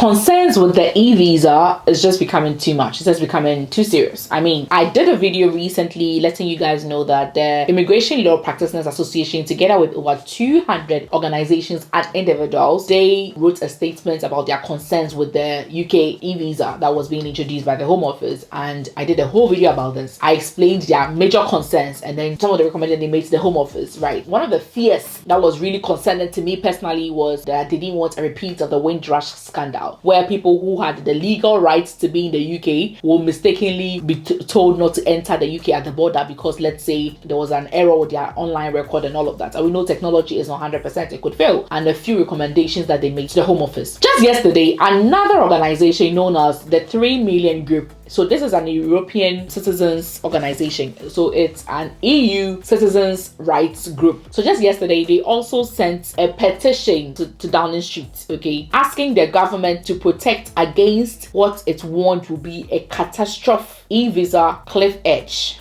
concerns with the eVisa is just becoming too much. It's just becoming too serious. I mean, I did a video recently letting you guys know that the Immigration Law Practitioners Association, together with over 200 organizations and individuals, they wrote a statement about their concerns with the UK eVisa that was being introduced by the Home Office, and I did a whole video about this. I explained their major concerns and then some of the recommendations they made to the Home Office, right? One of the fears that was really concerning to me personally was that they didn't want a repeat of the Windrush scandal, where people who had the legal rights to be in the UK will mistakenly be told not to enter the UK at the border because, let's say, there was an error with their online record and all of that. And we know technology is not 100%, it could fail. And a few recommendations that they made to the Home Office. Just yesterday, another organization known as the 3 Million Group. So this is an European citizens organization. So it's an EU citizens rights group. So just yesterday, they also sent a petition to Downing Street, okay, asking the government to protect against what it warned will be a catastrophe eVisa cliff edge.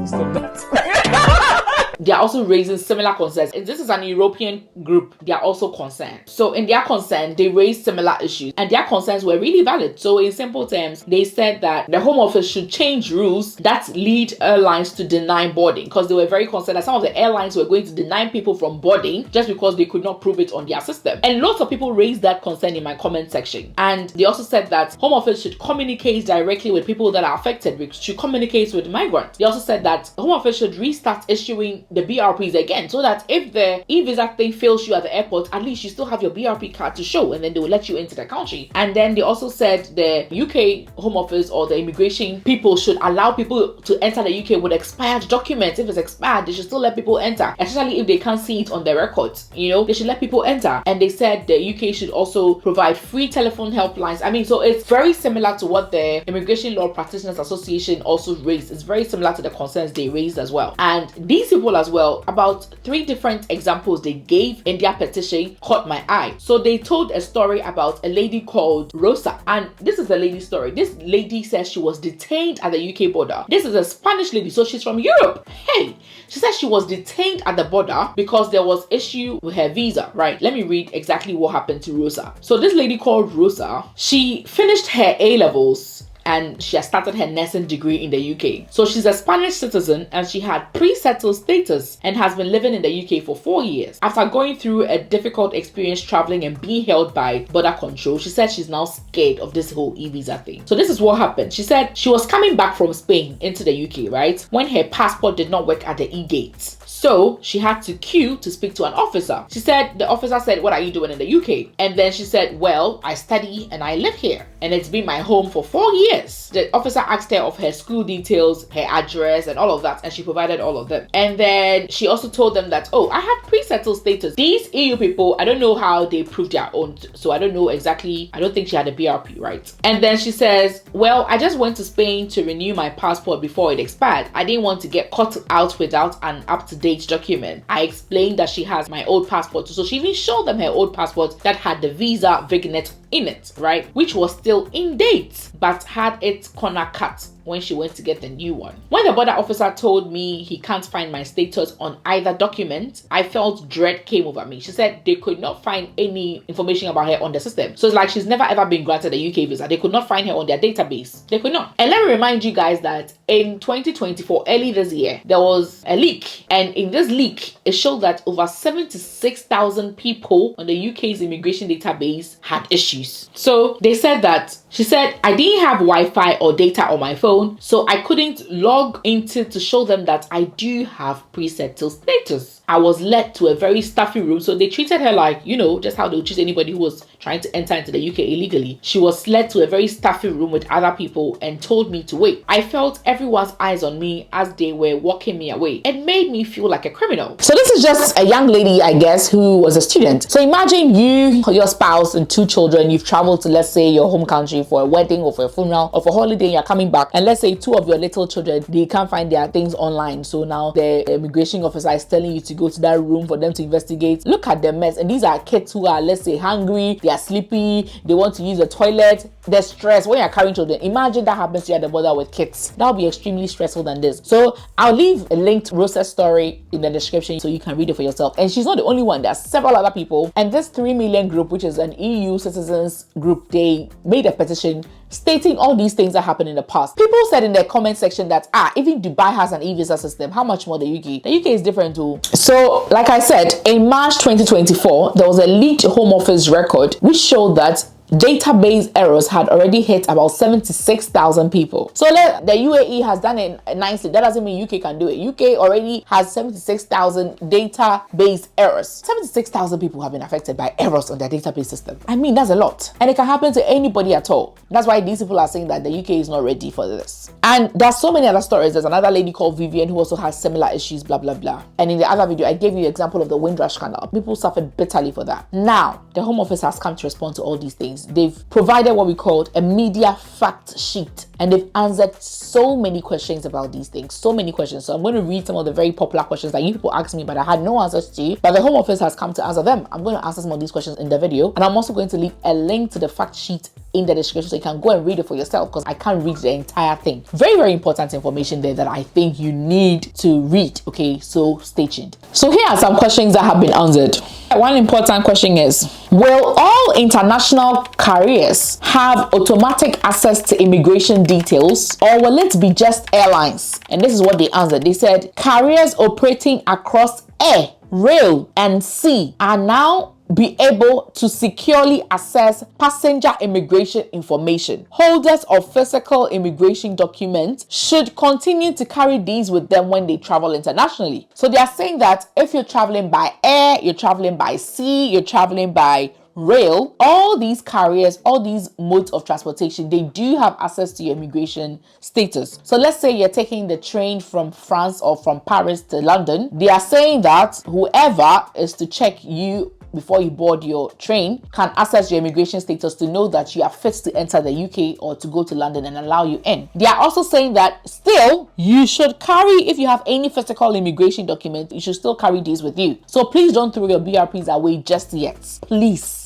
Stop that. They are also raising similar concerns. This is an European group. They are also concerned. So in their concern, they raised similar issues and their concerns were really valid. So in simple terms, they said that the Home Office should change rules that lead airlines to deny boarding, because they were very concerned that some of the airlines were going to deny people from boarding just because they could not prove it on their system. And lots of people raised that concern in my comment section. And they also said that Home Office should communicate directly with people that are affected, should communicate with migrants. They also said that Home Office should restart issuing the BRPs again, so that if the eVisa thing fails you at the airport, at least you still have your BRP card to show, and then they will let you into the country. And then they also said the UK Home Office or the immigration people should allow people to enter the UK with expired documents. If it's expired, they should still let people enter, especially if they can't see it on their records. You know, they should let people enter. And they said the UK should also provide free telephone helplines. I mean, so it's very similar to what the Immigration Law Practitioners Association also raised. It's very similar to the concerns they raised as well. And these people as well, about 3 different examples they gave in their petition caught my eye. So they told a story about a lady called Rosa, and this is a lady story. This lady says she was detained at the UK border. This is a Spanish lady, so she's from Europe. Hey, she says she was detained at the border because there was issue with her visa, right? Let me read exactly what happened to Rosa. So this lady called Rosa, she finished her A-levels and she has started her nursing degree in the UK. So she's a Spanish citizen and she had pre-settled status and has been living in the UK for 4 years. After going through a difficult experience traveling and being held by border control, she said she's now scared of this whole eVisa thing. So this is what happened. She said she was coming back from Spain into the UK, right? When her passport did not work at the e-gates. So she had to queue to speak to an officer. She said, the officer said, "What are you doing in the UK?" And then she said, "Well, I study and I live here and it's been my home for 4 years." The officer asked her of her school details, her address and all of that, and she provided all of them. And then she also told them that, "Oh, I have pre-settled status." These EU people, I don't know how they proved their own, so I don't know exactly. I don't think she had a BRP, right? And then she says, "Well, I just went to Spain to renew my passport before it expired. I didn't want to get caught out without an up-to-date document." I explained that she has my old passport, so she even showed them her old passport that had the visa vignet in it, right, which was still in date but had its corner cut when she went to get the new one. When the border officer told me he can't find my status on either document, I felt dread came over me. She said they could not find any information about her on the system. So it's like she's never ever been granted a UK visa. They could not find her on their database. They could not. And let me remind you guys that in 2024, early this year, there was a leak. And in this leak, it showed that over 76,000 people on the UK's immigration database had issues. So they said that, she said, "I didn't have Wi-Fi or data on my phone, so I couldn't log into to show them that I do have pre-settled status. I was led to a very stuffy room." So they treated her like, you know, just how they would treat anybody who was trying to enter into the UK illegally. She was led to a very stuffy room with other people and told me to wait. I felt everyone's eyes on me as they were walking me away. It made me feel like a criminal. So this is just a young lady, I guess, who was a student. So imagine you, your spouse and 2 children, you've traveled to, let's say, your home country for a wedding or for a funeral or for a holiday, and you're coming back, and let's say 2 of your little children, they can't find their things online. So now the immigration officer is telling you to to go to that room for them to investigate. Look at the mess. And these are kids who are, let's say, hungry, they are sleepy, they want to use the toilet, they're stressed. When you're carrying children, imagine that happens to you at the border with kids. That would be extremely stressful than this. So I'll leave a link to Rosa's story in the description so you can read it for yourself. And she's not the only one. There are several other people. And this 3 million group, which is an EU citizens group, they made a petition stating all these things that happened in the past. People said in the comment section that even Dubai has an eVisa system. How much more the UK? The UK is different too. So like I said, in March 2024, there was a leaked Home Office record which showed that database errors had already hit about 76,000 people. So the UAE has done it nicely. That doesn't mean UK can do it. UK already has 76,000 database errors. 76,000 people have been affected by errors on their database system. I mean, that's a lot. And it can happen to anybody at all. That's why these people are saying that the UK is not ready for this. And there's so many other stories. There's another lady called Vivian who also has similar issues, blah, blah, blah. And in the other video, I gave you an example of the Windrush scandal. People suffered bitterly for that. Now, the Home Office has come to respond to all these things. They've provided what we called a media fact sheet, and they've answered so many questions about these things, so many questions. So I'm going to read some of the very popular questions that you people asked me, but I had no answers to, but the Home Office has come to answer them. I'm going to answer some of these questions in the video, and I'm also going to leave a link to the fact sheet in the description so you can go and read it for yourself, because I can't read the entire thing. Very, very important information there that I think you need to read. Okay, so stay tuned. So here are some questions that have been answered. One important question is, will all international carriers have automatic access to immigration details, or will it be just airlines? And this is what they answered. They said carriers operating across air, rail, and sea are now be able to securely access passenger immigration information. Holders of physical immigration documents should continue to carry these with them when they travel internationally. So they are saying that if you're traveling by air, you're traveling by sea, you're traveling by rail, all these carriers, all these modes of transportation, they do have access to your immigration status. So let's say you're taking the train from France or from Paris to London. They are saying that whoever is to check you before you board your train can access your immigration status to know that you are fit to enter the UK or to go to London and allow you in. They are also saying that still you should carry, if you have any physical immigration document, you should still carry these with you. So please don't throw your BRPs away just yet. Please.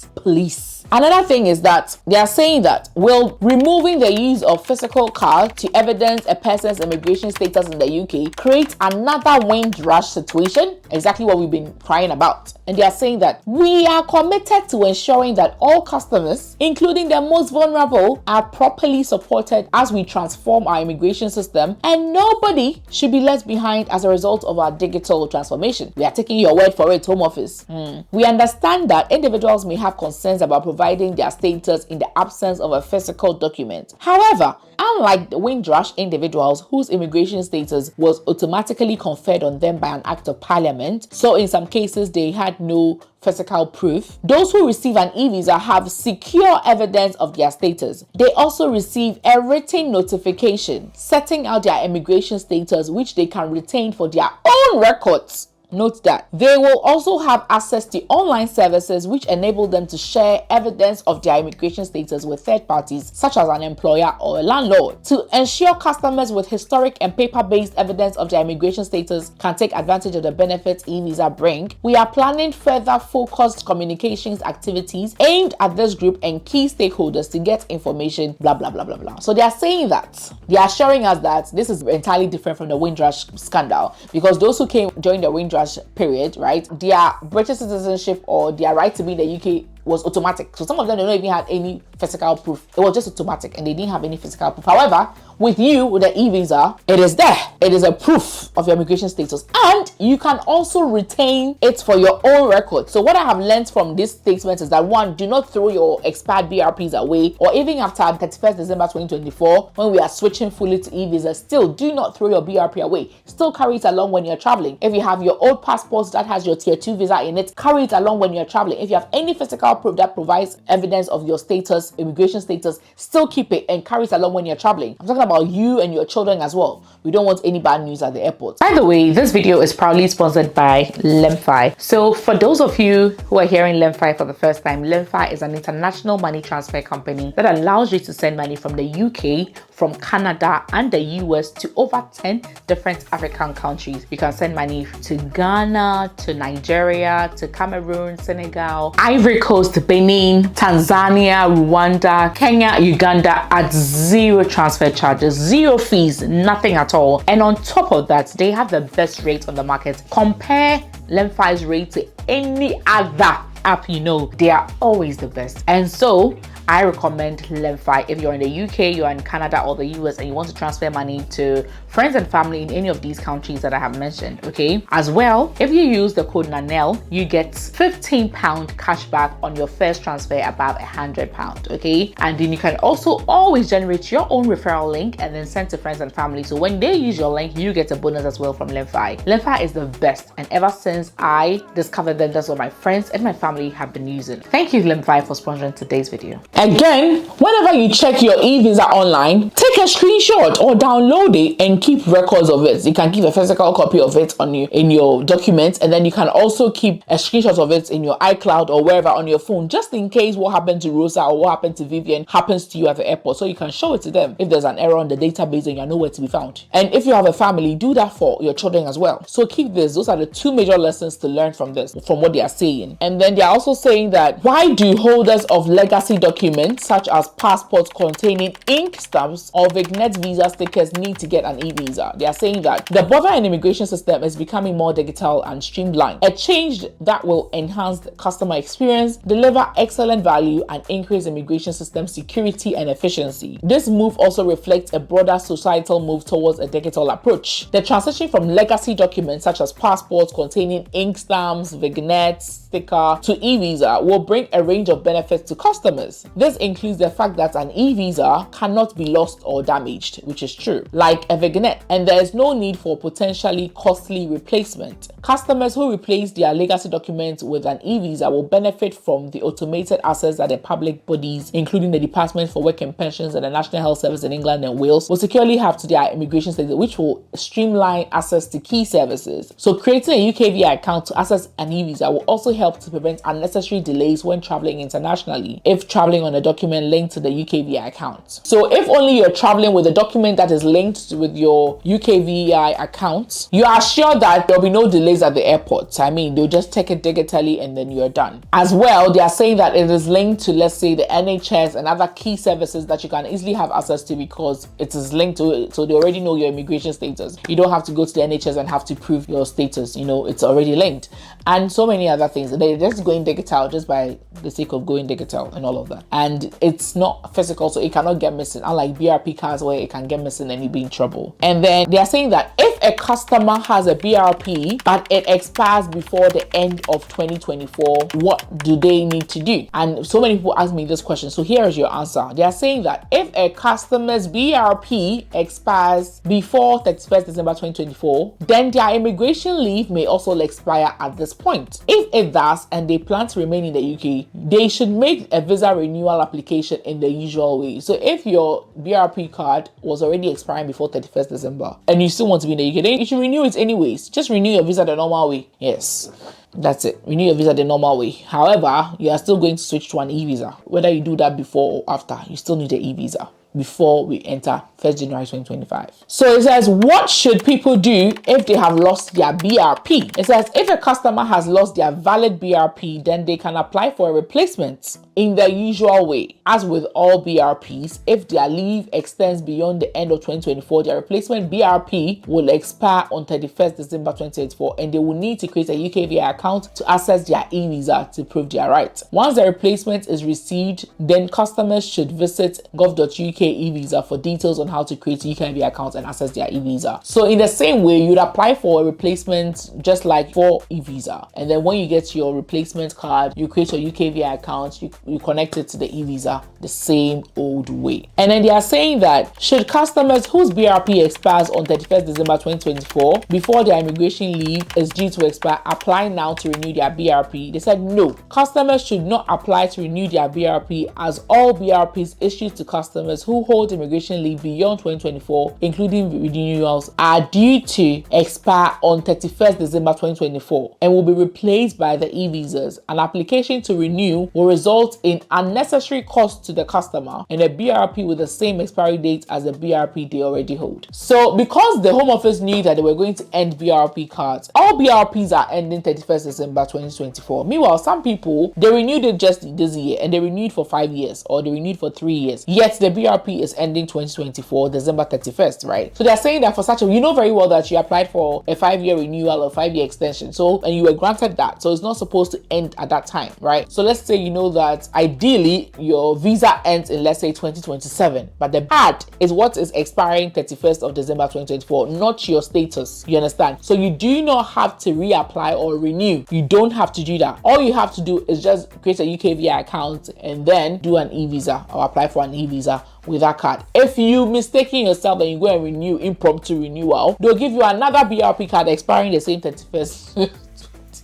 Another thing is that they are saying that will removing the use of physical card to evidence a person's immigration status in the UK create another Windrush situation? Exactly what we've been crying about. And they are saying that we are committed to ensuring that all customers, including the most vulnerable, are properly supported as we transform our immigration system, and nobody should be left behind as a result of our digital transformation. We are taking your word for it, Home Office. We understand that individuals may have concerns about providing their status in the absence of a physical document. However, unlike the Windrush individuals whose immigration status was automatically conferred on them by an act of parliament, so in some cases they had no physical proof, those who receive an eVisa have secure evidence of their status. They also receive a written notification setting out their immigration status, which they can retain for their own records. Note that they will also have access to online services which enable them to share evidence of their immigration status with third parties such as an employer or a landlord. To ensure customers with historic and paper-based evidence of their immigration status can take advantage of the benefits eVisa bring, we are planning further focused communications activities aimed at this group and key stakeholders to get information, blah, blah, blah, blah, blah. So they are saying that, they are assuring us that this is entirely different from the Windrush scandal, because those who came during the Windrush period, right, their British citizenship or their right to be in the UK was automatic. So some of them don't even have any physical proof. It was just automatic and they didn't have any physical proof. However, with you, with the eVisa, it is there. It is a proof of your immigration status, and you can also retain it for your own record. So what I have learned from this statement is that, one, do not throw your expired BRPs away, or even after 31st December 2024, when we are switching fully to eVisa, still do not throw your BRP away. Still carry it along when you're traveling. If you have your old passport that has your tier 2 visa in it, carry it along when you're traveling. If you have any physical proof that provides evidence of your status, immigration status, still keep it and carry it along when you're traveling. I'm talking about you and your children as well. We don't want any bad news at the airport. By the way, this video is proudly sponsored by Lemfi. So for those of you who are hearing Lemfi for the first time, Lemfi is an international money transfer company that allows you to send money from the UK, from Canada and the US to over 10 different African countries. You can send money to Ghana, to Nigeria, to Cameroon, Senegal, Ivory Coast, Benin, Tanzania, Rwanda, Kenya, Uganda at zero transfer charges, zero fees, nothing at all. And on top of that, they have the best rates on the market. Compare Lemfi's rate to any other app you know. They are always the best. And so I recommend Lemfi if you're in the UK, you're in Canada or the US, and you want to transfer money to friends and family in any of these countries that I have mentioned, okay? As well, if you use the code NANEL, you get £15 cash back on your first transfer above £100, okay? And then you can also always generate your own referral link and then send to friends and family. So when they use your link, you get a bonus as well from Lemfi. Lemfi is the best, and ever since I discovered them, that's what my friends and my family have been using. Thank you, Lemfi, for sponsoring today's video. Again, whenever you check your eVisa online, take a screenshot or download it and keep records of it. You can keep a physical copy of it in your documents, and then you can also keep a screenshot of it in your iCloud or wherever on your phone, just in case what happened to Rosa or what happened to Vivian happens to you at the airport, so you can show it to them if there's an error on the database and you're nowhere to be found. And if you have a family, do that for your children as well. So keep this. Those are the two major lessons to learn from this, from what they are saying. And then they're also saying that, why do holders of legacy documents such as passports containing ink stamps or vignette visa stickers need to get an e-visa? They are saying that the border and immigration system is becoming more digital and streamlined, a change that will enhance the customer experience, deliver excellent value, and increase immigration system security and efficiency. This move also reflects a broader societal move towards a digital approach. The transition from legacy documents such as passports containing ink stamps, vignettes, sticker to e-visa will bring a range of benefits to customers. This includes the fact that an e-visa cannot be lost or damaged, which is true, like a vignette, and there is no need for potentially costly replacement. Customers who replace their legacy documents with an e-visa will benefit from the automated access that the public bodies, including the Department for Work and Pensions and the National Health Service in England and Wales, will securely have to their immigration status, which will streamline access to key services. So creating a UK VI account to access an e-visa will also help to prevent unnecessary delays when traveling internationally, if traveling on a document linked to the UK VI account. So if only you're traveling with a document that is linked with your UK VI account, you are sure that there'll be no delays at the airport. I mean, they'll just take it digitally and then you're done. As well, they are saying that it is linked to, let's say, the NHS and other key services that you can easily have access to because it is linked to it. So they already know your immigration status. You don't have to go to the NHS and have to prove your status. You know, it's already linked. And so many other things. They're just going digital just by the sake of going digital and all of that. And it's not physical, so it cannot get missing, unlike BRP cards where it can get missing and you be in trouble. And then they are saying that if a customer has a BRP but it expires before the end of 2024, what do they need to do? And so many people ask me this question, so here is your answer. They are saying that if a customer's BRP expires before 31st December 2024, then their immigration leave may also expire at this point. If it does and they plan to remain in the UK, they should make a visa renewal application in the usual way. So if your BRP card was already expiring before 31st December and you still want to be in the UK, then you should renew it anyways. Just renew your visa the normal way. Yes, that's it. Renew your visa the normal way. However, you are still going to switch to an e-visa. Whether you do that before or after, you still need an e-visa before we enter 1st January 2025. So it says, what should people do if they have lost their BRP? It says, if a customer has lost their valid BRP, then they can apply for a replacement in the usual way. As with all BRPs, if their leave extends beyond the end of 2024, their replacement BRP will expire on 31st December 2024, and they will need to create a UK VI account to access their e-visa to prove their right. Once the replacement is received, then customers should visit gov.uk e-visa for details on how to create a UK VI account and access their e-visa. So in the same way, you'd apply for a replacement just like for e-visa, and then when you get your replacement card, you create your UK VI account, you you connect it to the eVisa the same old way. And then they are saying that should customers whose BRP expires on 31st December 2024 before their immigration leave is due to expire apply now to renew their BRP? They said no. Customers should not apply to renew their BRP, as all BRPs issued to customers who hold immigration leave beyond 2024, including renewals, are due to expire on 31st December 2024 and will be replaced by the eVisas. An application to renew will result in unnecessary costs to the customer and a BRP with the same expiry date as the BRP they already hold. So because the Home Office knew that they were going to end BRP cards, all BRPs are ending 31st December 2024. Meanwhile, some people, they renewed it just this year and they renewed for 5 years or they renewed for 3 years. Yet the BRP is ending 2024, December 31st, right? So they're saying that for such a, you know very well that you applied for a 5-year renewal or 5-year extension. So, and you were granted that. So it's not supposed to end at that time, right? So let's say you know that ideally your visa ends in, let's say, 2027, but the card is what is expiring 31st of December 2024, not your status. You understand? So you do not have to reapply or renew. You don't have to do that. All you have to do is just create a UK VI account and then do an eVisa or apply for an eVisa with that card. If you mistaken yourself and you go and renew impromptu renewal, they'll give you another BRP card expiring the same 31st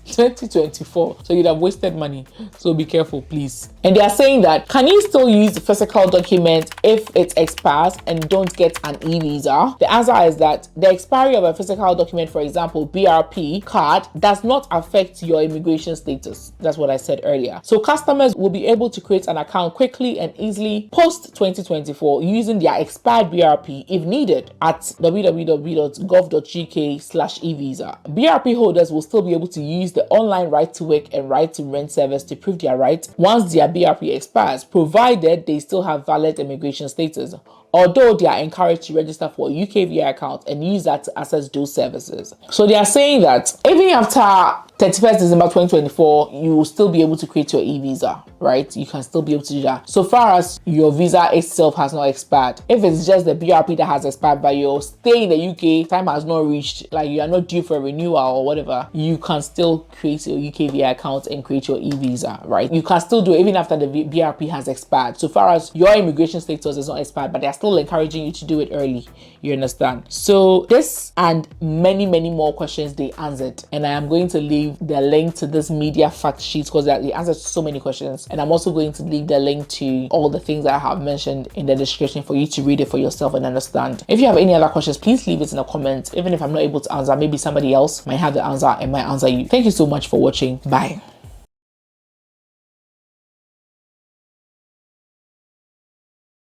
2024. So you'd have wasted money. So be careful, please. And they are saying that can you still use the physical document if it expires and don't get an eVisa? The answer is that the expiry of a physical document, for example, BRP card, does not affect your immigration status. That's what I said earlier. So customers will be able to create an account quickly and easily post 2024 using their expired BRP if needed at www.gov.uk/eVisa. BRP holders will still be able to use the online right to work and right to rent service to prove their right once their BRP expires, provided they still have valid immigration status, although they are encouraged to register for a UK VI account and use that to access those services. So they are saying that even after 31st December 2024, you will still be able to create your eVisa, right? You can still be able to do that. So far as your visa itself has not expired. If it's just the BRP that has expired, but your stay in the UK time has not reached, like you are not due for a renewal or whatever, you can still create your UK VI account and create your eVisa, right? You can still do it even after the BRP has expired. So far as your immigration status is not expired, but they're still encouraging you to do it early. You understand? So this and many more questions they answered, and I am going to leave the link to this media fact sheet because they answered so many questions, and I'm also going to leave the link to all the things that I have mentioned in the description for you to read it for yourself and understand. If you have any other questions, please leave it in the comments. Even if I'm not able to answer, maybe somebody else might have the answer and might answer you. Thank you so much for watching. Bye.